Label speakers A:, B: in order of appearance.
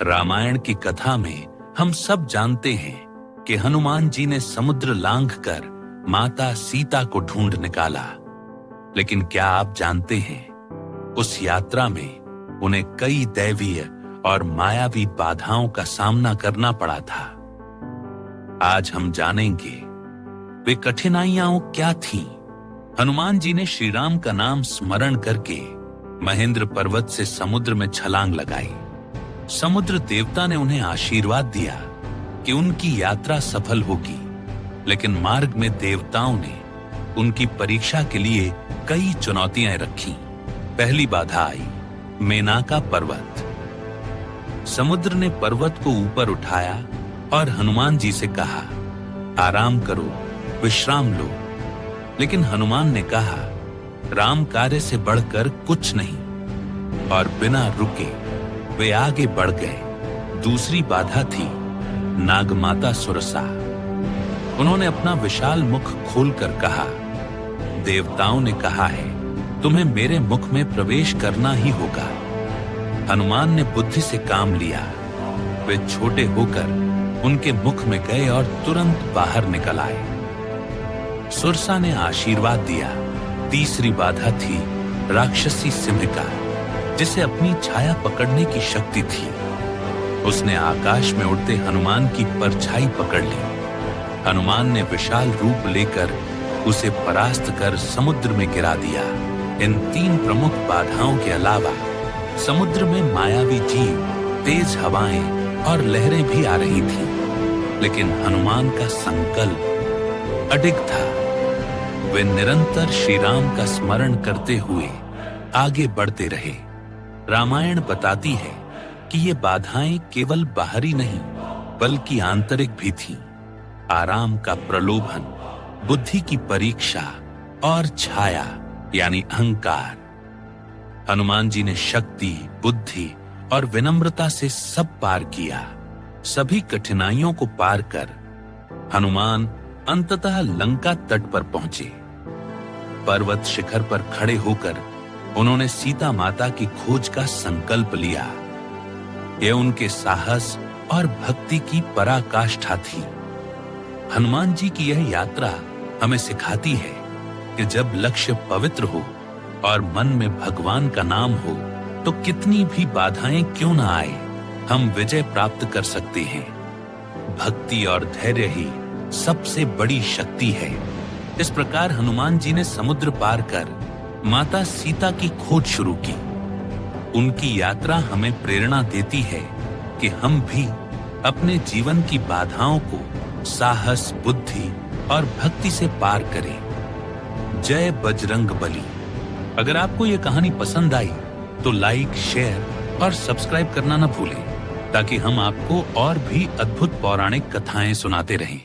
A: रामायण की कथा में हम सब जानते हैं कि हनुमान जी ने समुद्र लांघकर माता सीता को ढूंढ निकाला। लेकिन क्या आप जानते हैं, उस यात्रा में उन्हें कई दैवीय और मायावी बाधाओं का सामना करना पड़ा था। आज हम जानेंगे वे कठिनाइयां क्या थीं। हनुमान जी ने श्री राम का नाम स्मरण करके महेंद्र पर्वत से समुद्र में छलांग लगाई। समुद्र देवता ने उन्हें आशीर्वाद दिया कि उनकी यात्रा सफल होगी, लेकिन मार्ग में देवताओं ने उनकी परीक्षा के लिए कई चुनौतियां रखी। पहली बाधा आई मेनाका पर्वत। समुद्र ने पर्वत को ऊपर उठाया और हनुमान जी से कहा, आराम करो, विश्राम लो। लेकिन हनुमान ने कहा, राम कार्य से बढ़कर कुछ नहीं, और बिना रुके वे आगे बढ़ गए। दूसरी बाधा थी नागमाता सुरसा। उन्होंने अपना विशाल मुख खोलकर कहा, देवताओं ने कहा है तुम्हें मेरे मुख में प्रवेश करना ही होगा। हनुमान ने बुद्धि से काम लिया। वे छोटे होकर उनके मुख में गए और तुरंत बाहर निकल आए। सुरसा ने आशीर्वाद दिया। तीसरी बाधा थी राक्षसी सिंहिका, जिसे अपनी छाया पकड़ने की शक्ति थी। उसने आकाश में उड़ते हनुमान की परछाई पकड़ ली। हनुमान ने विशाल रूप लेकर उसे परास्त कर समुद्र में गिरा दिया। इन तीन प्रमुख बाधाओं के अलावा समुद्र में मायावी जीव, तेज हवाएं और लहरें भी आ रही थीं, लेकिन हनुमान का संकल्प अडिग था। वे निरंतर श्री राम का स्मरण करते हुए आगे बढ़ते रहे। रामायण बताती है कि ये बाधाएं केवल बाहरी नहीं बल्कि आंतरिक भी थीं। आराम का प्रलोभन, बुद्धि की परीक्षा और छाया यानी अहंकार। हनुमान जी ने शक्ति, बुद्धि और विनम्रता से सब पार किया। सभी कठिनाइयों को पार कर हनुमान अंततः लंका तट पर पहुंचे। पर्वत शिखर पर खड़े होकर उन्होंने सीता माता की खोज का संकल्प लिया। यह उनके साहस और भक्ति की पराकाष्ठा थी। हनुमान जी की यह यात्रा हमें सिखाती है कि जब लक्ष्य पवित्र हो और मन में भगवान का नाम हो, तो कितनी भी बाधाएं क्यों न आए, हम विजय प्राप्त कर सकते हैं। भक्ति और धैर्य ही सबसे बड़ी शक्ति है। इस प्रकार हनुमान जी ने समुद्र पार कर माता सीता की खोज शुरू की। उनकी यात्रा हमें प्रेरणा देती है कि हम भी अपने जीवन की बाधाओं को साहस, बुद्धि और भक्ति से पार करें। जय बजरंग बली। अगर आपको यह कहानी पसंद आई तो लाइक, शेयर और सब्सक्राइब करना न भूलें, ताकि हम आपको और भी अद्भुत पौराणिक कथाएं सुनाते रहें।